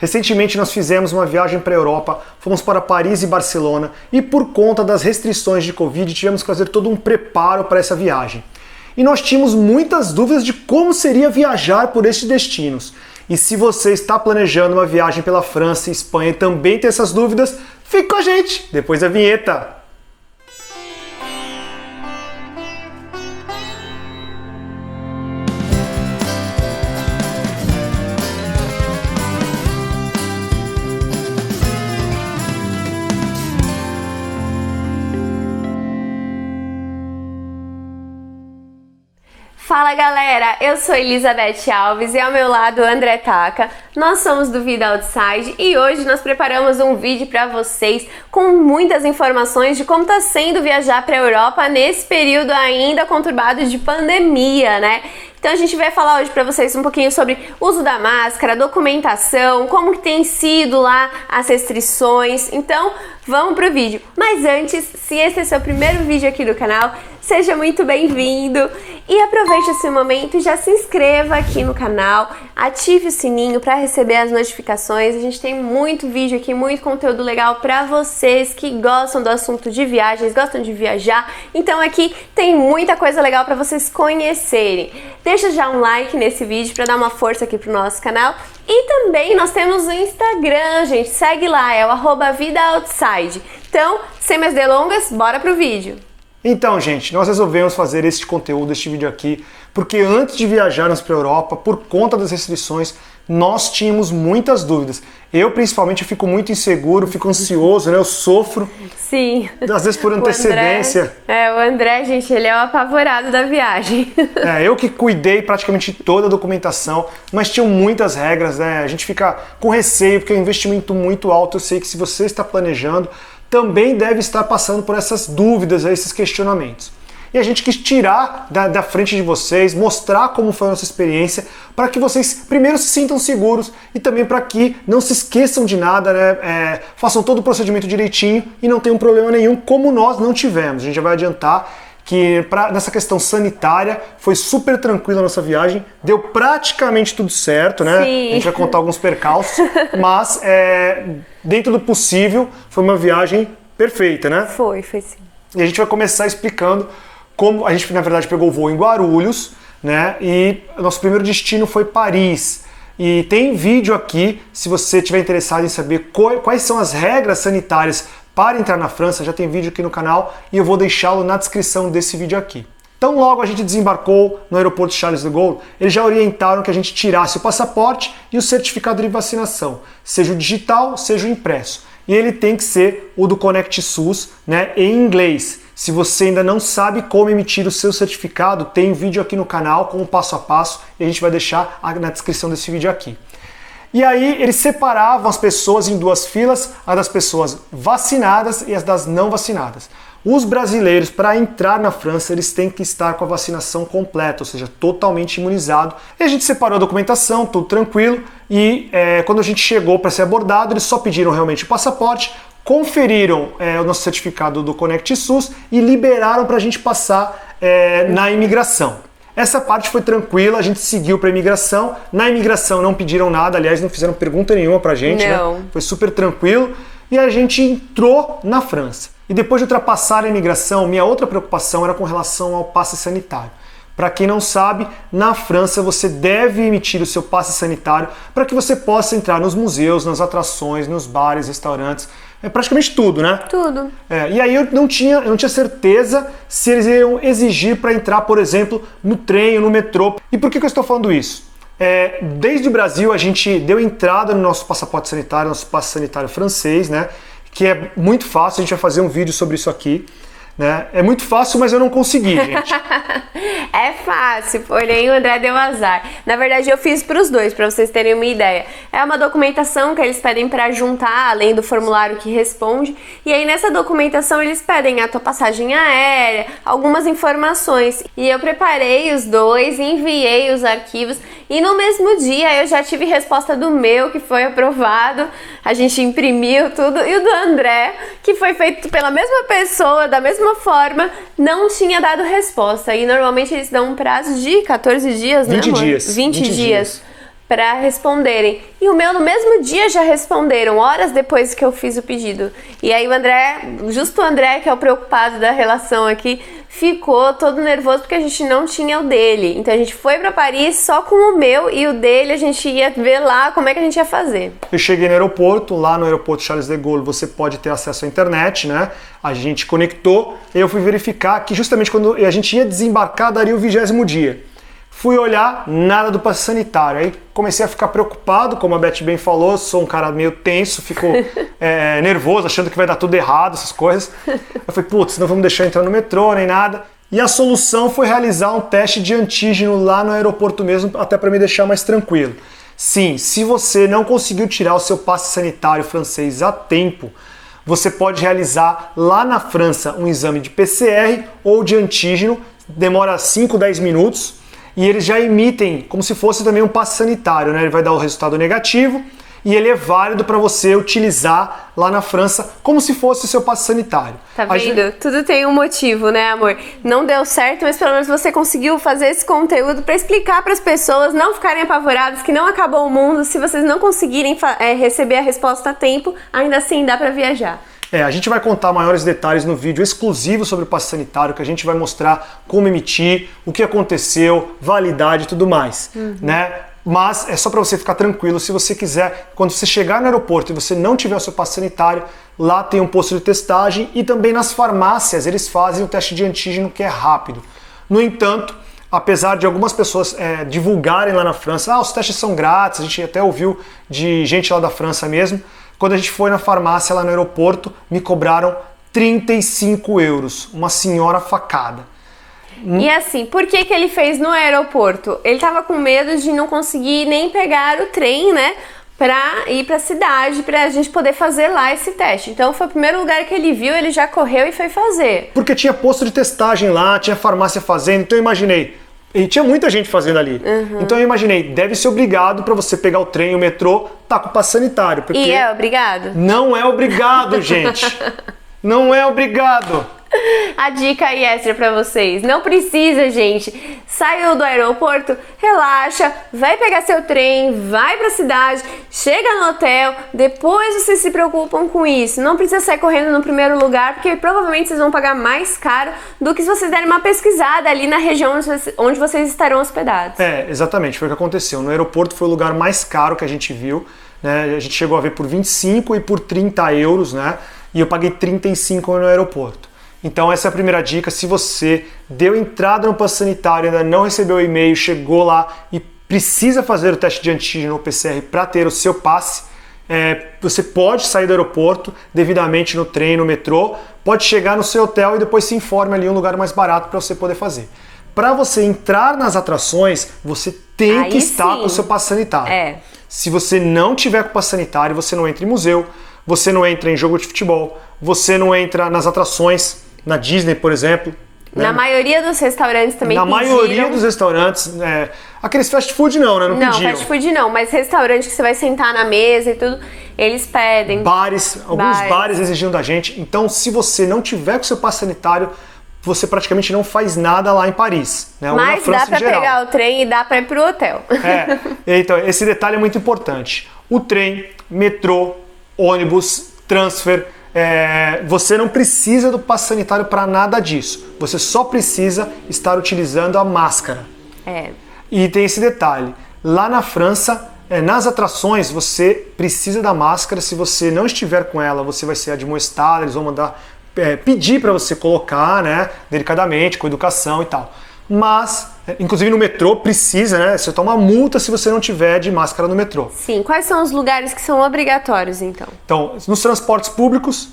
Recentemente nós fizemos uma viagem para a Europa, fomos para Paris e Barcelona e por conta das restrições de Covid tivemos que fazer todo um preparo para essa viagem. E nós tínhamos muitas dúvidas de como seria viajar por estes destinos. E se você está planejando uma viagem pela França e Espanha e também tem essas dúvidas, fique com a gente, depois da vinheta! Fala galera, eu sou Elizabeth Alves e ao meu lado André Taka. Nós somos do Vida Outside e hoje nós preparamos um vídeo para vocês com muitas informações de como está sendo viajar para a Europa nesse período ainda conturbado de pandemia, né? Então a gente vai falar hoje para vocês um pouquinho sobre uso da máscara, documentação, como que tem sido lá as restrições. Então vamos pro vídeo. Mas antes, se esse é seu primeiro vídeo aqui do canal, seja muito bem-vindo e aproveite esse momento e já se inscreva aqui no canal, ative o sininho para receber as notificações. A gente tem muito vídeo aqui, muito conteúdo legal para vocês que gostam do assunto de viagens, gostam de viajar. Então aqui tem muita coisa legal para vocês conhecerem. Deixa já um like nesse vídeo para dar uma força aqui pro nosso canal. E também nós temos o Instagram, gente. Segue lá, é o @VidaOutside. Então, sem mais delongas, bora pro vídeo. Então, gente, nós resolvemos fazer este conteúdo, este vídeo aqui, porque antes de viajarmos para a Europa, por conta das restrições, nós tínhamos muitas dúvidas. Eu, principalmente, fico muito inseguro, fico ansioso, né? Eu sofro. Sim. Às vezes por antecedência. O André, gente, ele é o apavorado da viagem. Eu que cuidei praticamente toda a documentação, mas tinham muitas regras, né? A gente fica com receio, porque é um investimento muito alto. Eu sei que se você está planejando, também deve estar passando por essas dúvidas, esses questionamentos. E a gente quis tirar da frente de vocês, mostrar como foi a nossa experiência, para que vocês primeiro se sintam seguros e também para que não se esqueçam de nada, né? Façam todo o procedimento direitinho e não tenham problema nenhum, como nós não tivemos. A gente já vai adiantar que nessa questão sanitária foi super tranquila a nossa viagem, deu praticamente tudo certo, né? Sim. A gente vai contar alguns percalços, mas dentro do possível foi uma viagem perfeita, né? Foi sim. E a gente vai começar explicando como a gente, na verdade, pegou o voo em Guarulhos, né? E o nosso primeiro destino foi Paris. E tem vídeo aqui, se você estiver interessado em saber quais são as regras sanitárias para entrar na França, já tem vídeo aqui no canal e eu vou deixá-lo na descrição desse vídeo aqui. Então logo a gente desembarcou no aeroporto Charles de Gaulle, eles já orientaram que a gente tirasse o passaporte e o certificado de vacinação, seja o digital, seja o impresso. E ele tem que ser o do Conect SUS, né, em inglês. Se você ainda não sabe como emitir o seu certificado, tem um vídeo aqui no canal com o passo a passo e a gente vai deixar na descrição desse vídeo aqui. E aí eles separavam as pessoas em duas filas, a das pessoas vacinadas e as das não vacinadas. Os brasileiros, para entrar na França, eles têm que estar com a vacinação completa, ou seja, totalmente imunizado. E a gente separou a documentação, tudo tranquilo, e quando a gente chegou para ser abordado, eles só pediram realmente o passaporte, conferiram o nosso certificado do Conect SUS e liberaram para a gente passar na imigração. Essa parte foi tranquila, a gente seguiu para a imigração. Na imigração não pediram nada, aliás, não fizeram pergunta nenhuma para a gente, não. Né? Foi super tranquilo e a gente entrou na França. E depois de ultrapassar a imigração, minha outra preocupação era com relação ao passe sanitário. Para quem não sabe, na França você deve emitir o seu passe sanitário para que você possa entrar nos museus, nas atrações, nos bares, restaurantes, praticamente tudo, né? Tudo. E aí eu não tinha certeza se eles iam exigir para entrar, por exemplo, no trem ou no metrô. E por que eu estou falando isso? Desde o Brasil a gente deu entrada no nosso passaporte sanitário, nosso passe sanitário francês, né? Que é muito fácil, a gente vai fazer um vídeo sobre isso aqui. Né? É muito fácil, mas eu não consegui, gente. É fácil, porém o André deu azar. Na verdade, eu fiz para os dois, para vocês terem uma ideia. É uma documentação que eles pedem para juntar, além do formulário que responde. E aí, nessa documentação, eles pedem a tua passagem aérea, algumas informações. E eu preparei os dois, enviei os arquivos. E no mesmo dia, eu já tive resposta do meu, que foi aprovado. A gente imprimiu tudo. E o do André, que foi feito pela mesma pessoa, da mesma forma, não tinha dado resposta. E normalmente eles dão um prazo de 14 dias, 20 né, amor? dias. 20 dias para responderem. E o meu no mesmo dia já responderam, horas depois que eu fiz o pedido. E aí o André, justo o André, que é o preocupado da relação aqui, ficou todo nervoso porque a gente não tinha o dele. Então a gente foi para Paris só com o meu, e o dele a gente ia ver lá como é que a gente ia fazer. Eu cheguei no aeroporto, lá no aeroporto Charles de Gaulle você pode ter acesso à internet, né? A gente conectou e eu fui verificar que justamente quando a gente ia desembarcar daria o 20º dia. Fui olhar, nada do passe sanitário. Aí comecei a ficar preocupado, como a Beth bem falou, sou um cara meio tenso, fico nervoso, achando que vai dar tudo errado, essas coisas. Eu falei, putz, não vamos deixar eu entrar no metrô, nem nada. E a solução foi realizar um teste de antígeno lá no aeroporto mesmo, até para me deixar mais tranquilo. Sim, se você não conseguiu tirar o seu passe sanitário francês a tempo, você pode realizar lá na França um exame de PCR ou de antígeno, demora 5, 10 minutos, e eles já emitem como se fosse também um passe sanitário, né? Ele vai dar o resultado negativo e ele é válido para você utilizar lá na França como se fosse o seu passe sanitário. Tá vendo? Tudo tem um motivo, né, amor? Não deu certo, mas pelo menos você conseguiu fazer esse conteúdo para explicar para as pessoas não ficarem apavoradas, que não acabou o mundo. Se vocês não conseguirem receber a resposta a tempo, ainda assim dá para viajar. A gente vai contar maiores detalhes no vídeo exclusivo sobre o passe sanitário, que a gente vai mostrar como emitir, o que aconteceu, validade e tudo mais, né? Mas é só para você ficar tranquilo, se você quiser, quando você chegar no aeroporto e você não tiver o seu passe sanitário, lá tem um posto de testagem e também nas farmácias eles fazem o teste de antígeno que é rápido. No entanto, apesar de algumas pessoas divulgarem lá na França, os testes são grátis, a gente até ouviu de gente lá da França mesmo, quando a gente foi na farmácia lá no aeroporto, me cobraram 35 €, uma senhora facada. E assim, por que ele fez no aeroporto? Ele tava com medo de não conseguir nem pegar o trem, né? Pra ir pra cidade, pra gente poder fazer lá esse teste. Então foi o primeiro lugar que ele viu, ele já correu e foi fazer. Porque tinha posto de testagem lá, tinha farmácia fazendo, então eu imaginei. E tinha muita gente fazendo ali. Então eu imaginei, deve ser obrigado para você pegar o trem, o metrô, tá com o passe sanitário. Porque e é obrigado? Não é obrigado, gente. Não é obrigado. A dica aí extra pra vocês, não precisa, gente. Saiu do aeroporto, relaxa, vai pegar seu trem, vai pra cidade, chega no hotel, depois vocês se preocupam com isso. Não precisa sair correndo no primeiro lugar, porque provavelmente vocês vão pagar mais caro do que se vocês derem uma pesquisada ali na região onde vocês estarão hospedados. Exatamente, foi o que aconteceu. No aeroporto foi o lugar mais caro que a gente viu, né? A gente chegou a ver por 25 e por 30 €, né? E eu paguei 35 no aeroporto. Então essa é a primeira dica, se você deu entrada no passe sanitário, ainda não recebeu o e-mail, chegou lá e precisa fazer o teste de antígeno ou PCR para ter o seu passe, você pode sair do aeroporto devidamente no trem, no metrô, pode chegar no seu hotel e depois se informe ali um lugar mais barato para você poder fazer. Para você entrar nas atrações, você tem que estar com o seu passe sanitário. Se você não tiver com o passe sanitário, você não entra em museu, você não entra em jogo de futebol, você não entra nas atrações, na Disney, por exemplo. Na maioria dos restaurantes também pediram. Na maioria dos restaurantes, aqueles fast food não, né? Não pediam. Fast food não, mas restaurante que você vai sentar na mesa e tudo, eles pedem. Alguns bares exigiam da gente. Então, se você não tiver com o seu passe sanitário, você praticamente não faz nada lá em Paris, né? Mas dá pra pegar o trem e dá pra ir pro hotel. Então, esse detalhe é muito importante. O trem, metrô, ônibus, transfer, você não precisa do passe sanitário para nada disso. Você só precisa estar utilizando a máscara. E tem esse detalhe. Lá na França, nas atrações, você precisa da máscara. Se você não estiver com ela, você vai ser admoestado. Eles vão mandar pedir para você colocar, né, delicadamente, com educação e tal. Mas, inclusive no metrô, precisa, né? Você toma multa se você não tiver de máscara no metrô. Sim, quais são os lugares que são obrigatórios, então? Então, nos transportes públicos,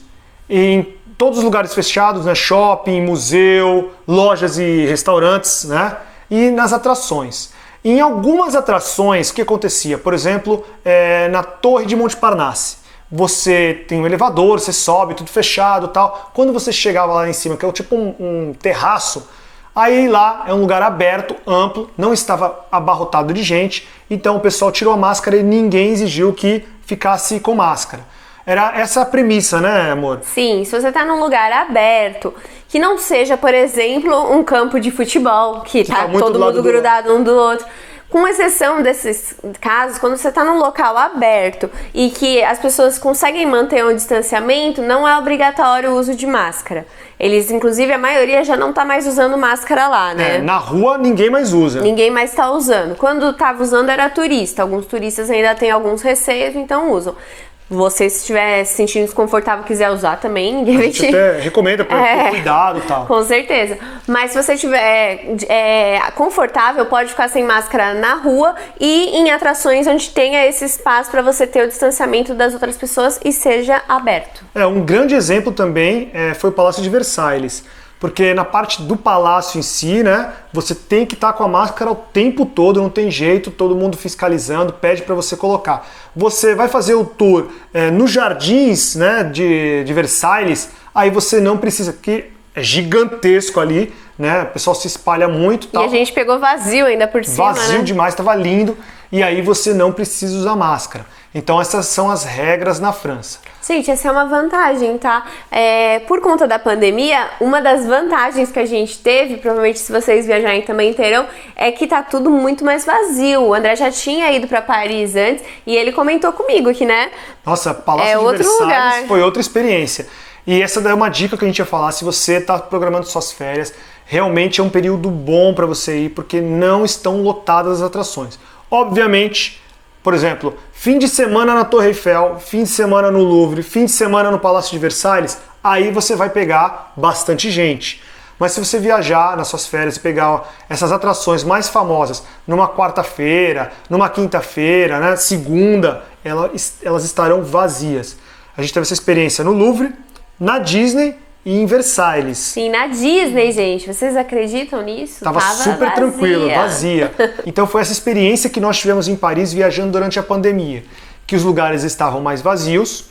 em todos os lugares fechados, né? Shopping, museu, lojas e restaurantes, né? E nas atrações. Em algumas atrações, o que acontecia? Por exemplo, na Torre de Montparnasse. Você tem um elevador, você sobe, tudo fechado e tal. Quando você chegava lá em cima, que é tipo um terraço, aí lá é um lugar aberto, amplo, não estava abarrotado de gente, então o pessoal tirou a máscara e ninguém exigiu que ficasse com máscara. Era essa a premissa, né, amor? Sim, se você está num lugar aberto, que não seja, por exemplo, um campo de futebol, que tá todo mundo grudado um do outro. Com exceção desses casos, quando você está num local aberto e que as pessoas conseguem manter um distanciamento, não é obrigatório o uso de máscara. Eles, inclusive, a maioria já não está mais usando máscara lá, né? Na rua ninguém mais usa. Ninguém mais está usando. Quando estava usando era turista. Alguns turistas ainda têm alguns receios, então usam. Você, se estiver se sentindo desconfortável e quiser usar também, ninguém vai te... até recomenda para ter cuidado e tal. Com certeza. Mas se você estiver confortável, pode ficar sem máscara na rua e em atrações onde tenha esse espaço para você ter o distanciamento das outras pessoas e seja aberto. Um grande exemplo também foi o Palácio de Versalhes. Porque na parte do palácio em si, né, você tem que estar com a máscara o tempo todo, não tem jeito, todo mundo fiscalizando, pede para você colocar. Você vai fazer o tour nos jardins, né, de Versalhes, aí você não precisa, porque é gigantesco ali, né, o pessoal se espalha muito. Tal. E a gente pegou vazio ainda por cima, Vazio, né? Demais, estava lindo, e aí você não precisa usar máscara. Então essas são as regras na França. Gente, essa é uma vantagem, tá? Por conta da pandemia, uma das vantagens que a gente teve, provavelmente se vocês viajarem também terão, é que tá tudo muito mais vazio. O André já tinha ido para Paris antes e ele comentou comigo que, né? Nossa, Palácio de Versalhes foi outra experiência. E essa daí é uma dica que a gente ia falar, se você está programando suas férias, realmente é um período bom para você ir, porque não estão lotadas as atrações. Obviamente, por exemplo, fim de semana na Torre Eiffel, fim de semana no Louvre, fim de semana no Palácio de Versalhes, aí você vai pegar bastante gente. Mas se você viajar nas suas férias e pegar essas atrações mais famosas numa quarta-feira, numa quinta-feira, né, segunda, elas estarão vazias. A gente teve essa experiência no Louvre, na Disney e em Versalhes. Sim, na Disney, gente. Vocês acreditam nisso? Tava super vazia. Tranquilo, vazia. Então foi essa experiência que nós tivemos em Paris viajando durante a pandemia. Que os lugares estavam mais vazios,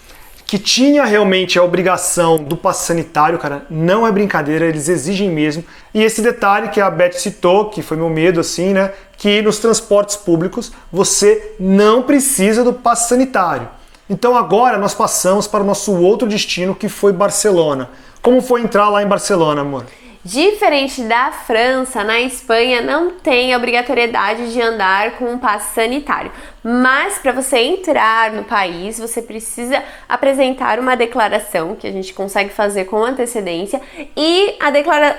que tinha realmente a obrigação do passe sanitário, cara, não é brincadeira, eles exigem mesmo. E esse detalhe que a Beth citou, que foi meu medo, assim, né? Que nos transportes públicos você não precisa do passe sanitário. Então agora nós passamos para o nosso outro destino, que foi Barcelona. Como foi entrar lá em Barcelona, amor? Diferente da França, na Espanha não tem a obrigatoriedade de andar com um passe sanitário. Mas para você entrar no país, você precisa apresentar uma declaração que a gente consegue fazer com antecedência e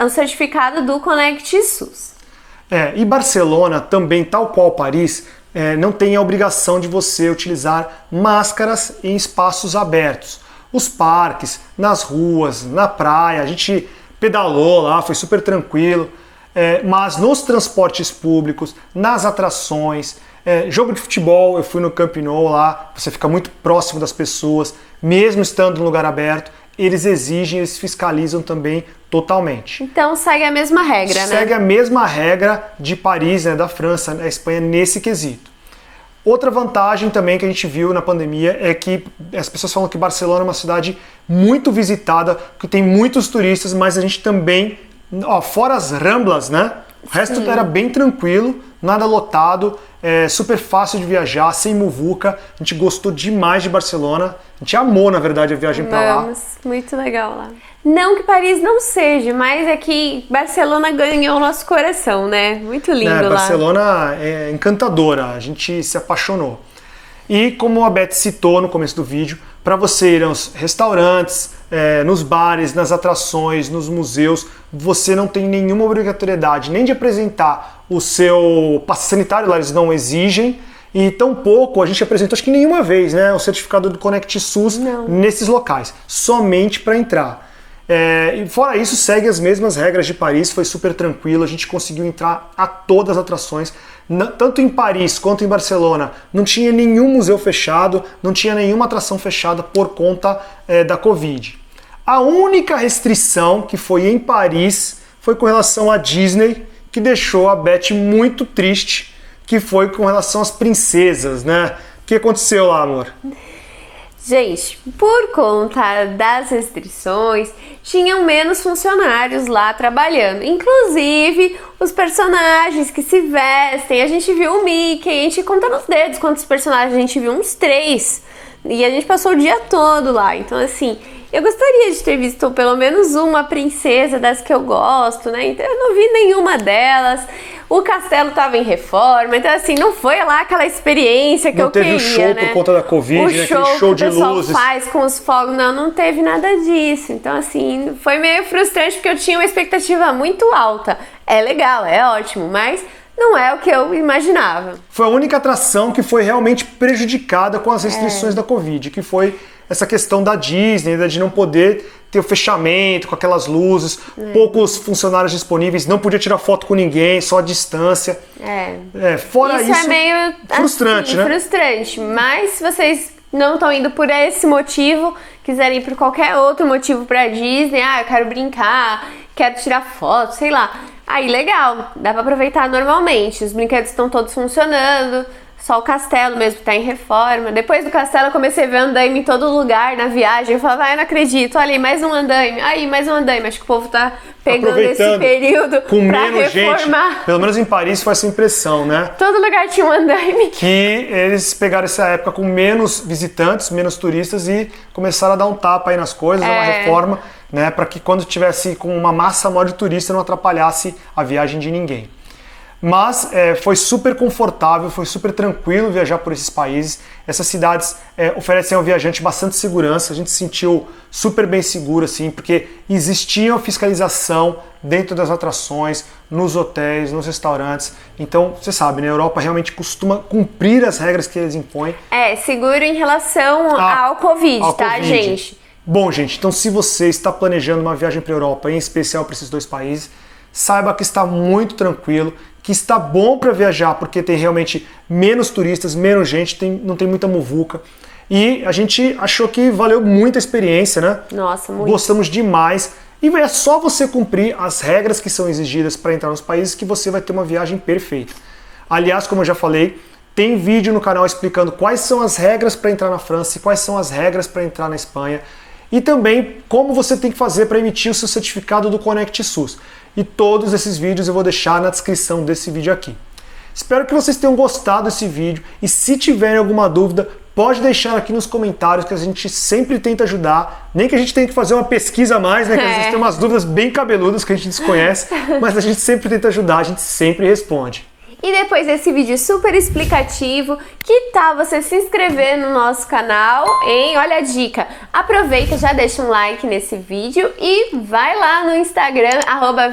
o certificado do Conect SUS. E Barcelona também, tal qual Paris, não tem a obrigação de você utilizar máscaras em espaços abertos. Os parques, nas ruas, na praia, a gente pedalou lá, foi super tranquilo, mas nos transportes públicos, nas atrações, jogo de futebol, eu fui no Camp Nou lá, você fica muito próximo das pessoas, mesmo estando no lugar aberto, eles exigem, eles fiscalizam também totalmente. Então segue a mesma regra, né? Segue a mesma regra de Paris, né, da França, da Espanha, nesse quesito. Outra vantagem também que a gente viu na pandemia é que as pessoas falam que Barcelona é uma cidade muito visitada, que tem muitos turistas, mas a gente também, fora as Ramblas, né? O resto era bem tranquilo, nada lotado, super fácil de viajar, sem muvuca. A gente gostou demais de Barcelona, a gente amou, na verdade, a viagem para lá. Muito legal lá. Não que Paris não seja, mas é que Barcelona ganhou o nosso coração, né? Muito lindo lá. Barcelona é encantadora, a gente se apaixonou. E como a Beth citou no começo do vídeo, para você ir aos restaurantes, nos bares, nas atrações, nos museus, você não tem nenhuma obrigatoriedade nem de apresentar o seu passe sanitário, lá eles não exigem, e tampouco a gente apresentou, acho que nenhuma vez, né, o certificado do Conect SUS nesses locais, somente para entrar. E fora isso, segue as mesmas regras de Paris, foi super tranquilo, a gente conseguiu entrar a todas as atrações, tanto em Paris quanto em Barcelona, não tinha nenhum museu fechado, não tinha nenhuma atração fechada por conta da Covid. A única restrição que foi em Paris foi com relação à Disney, que deixou a Beth muito triste, que foi com relação às princesas, né? O que aconteceu lá, amor? Gente, por conta das restrições, tinham menos funcionários lá trabalhando. Inclusive, os personagens que se vestem. A gente viu o Mickey, a gente conta nos dedos quantos personagens a gente viu, uns 3. E a gente passou o dia todo lá. Então, assim, eu gostaria de ter visto pelo menos uma princesa das que eu gosto, né? Então eu não vi nenhuma delas. O castelo tava em reforma, então assim, não foi lá aquela experiência que eu queria, né? Não teve o show por conta da Covid, né? Aquele show de luzes. O pessoal faz com os fogos, não teve nada disso. Então assim, foi meio frustrante porque eu tinha uma expectativa muito alta. É legal, é ótimo, mas não é o que eu imaginava. Foi a única atração que foi realmente prejudicada com as restrições da Covid, que foi essa questão da Disney, de não poder ter o fechamento com aquelas luzes, poucos funcionários disponíveis, não podia tirar foto com ninguém, só a distância. Fora isso é meio frustrante, assim, né? Frustrante, mas se vocês não estão indo por esse motivo, quiserem ir por qualquer outro motivo pra Disney, eu quero brincar, quero tirar foto, sei lá. Aí legal, dá pra aproveitar normalmente, os brinquedos estão todos funcionando, só o castelo mesmo tá em reforma. Depois do castelo eu comecei a ver andaime em todo lugar na viagem, eu falava, eu não acredito, olha aí, mais um andaime, aí mais um andaime, acho que o povo tá pegando esse período com pra menos reformar. Gente, pelo menos em Paris foi essa impressão, né? Todo lugar tinha um andaime. Que eles pegaram essa época com menos visitantes, menos turistas e começaram a dar um tapa aí nas coisas, uma reforma, né, para que quando tivesse com uma massa maior de turista não atrapalhasse a viagem de ninguém. Mas foi super confortável, foi super tranquilo viajar por esses países. Essas cidades oferecem ao viajante bastante segurança, a gente se sentiu super bem seguro, assim, porque existia fiscalização dentro das atrações, nos hotéis, nos restaurantes. Então, você sabe, né, a Europa realmente costuma cumprir as regras que eles impõem. Seguro em relação ao Covid, tá, gente? Bom, gente, então se você está planejando uma viagem para a Europa, em especial para esses dois países, saiba que está muito tranquilo, que está bom para viajar, porque tem realmente menos turistas, menos gente, não tem muita muvuca. E a gente achou que valeu muito a experiência, né? Nossa, muito. Gostamos demais. E é só você cumprir as regras que são exigidas para entrar nos países que você vai ter uma viagem perfeita. Aliás, como eu já falei, tem vídeo no canal explicando quais são as regras para entrar na França e quais são as regras para entrar na Espanha. E também como você tem que fazer para emitir o seu certificado do Conect SUS. E todos esses vídeos eu vou deixar na descrição desse vídeo aqui. Espero que vocês tenham gostado desse vídeo e se tiverem alguma dúvida, pode deixar aqui nos comentários que a gente sempre tenta ajudar. Nem que a gente tenha que fazer uma pesquisa a mais, né? Que às vezes tem umas dúvidas bem cabeludas que a gente desconhece, mas a gente sempre tenta ajudar, a gente sempre responde. E depois desse vídeo super explicativo, que tal você se inscrever no nosso canal, hein? Olha a dica, aproveita, já deixa um like nesse vídeo e vai lá no Instagram,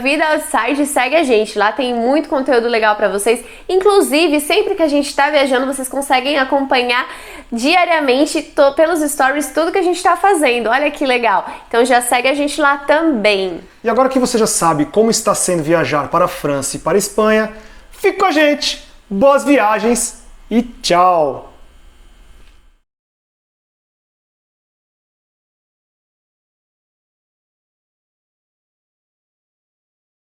@VidaOutside, e segue a gente. Lá tem muito conteúdo legal pra vocês. Inclusive, sempre que a gente tá viajando, vocês conseguem acompanhar diariamente pelos stories tudo que a gente tá fazendo. Olha que legal. Então já segue a gente lá também. E agora que você já sabe como está sendo viajar para a França e para a Espanha, fique com a gente, boas viagens e tchau!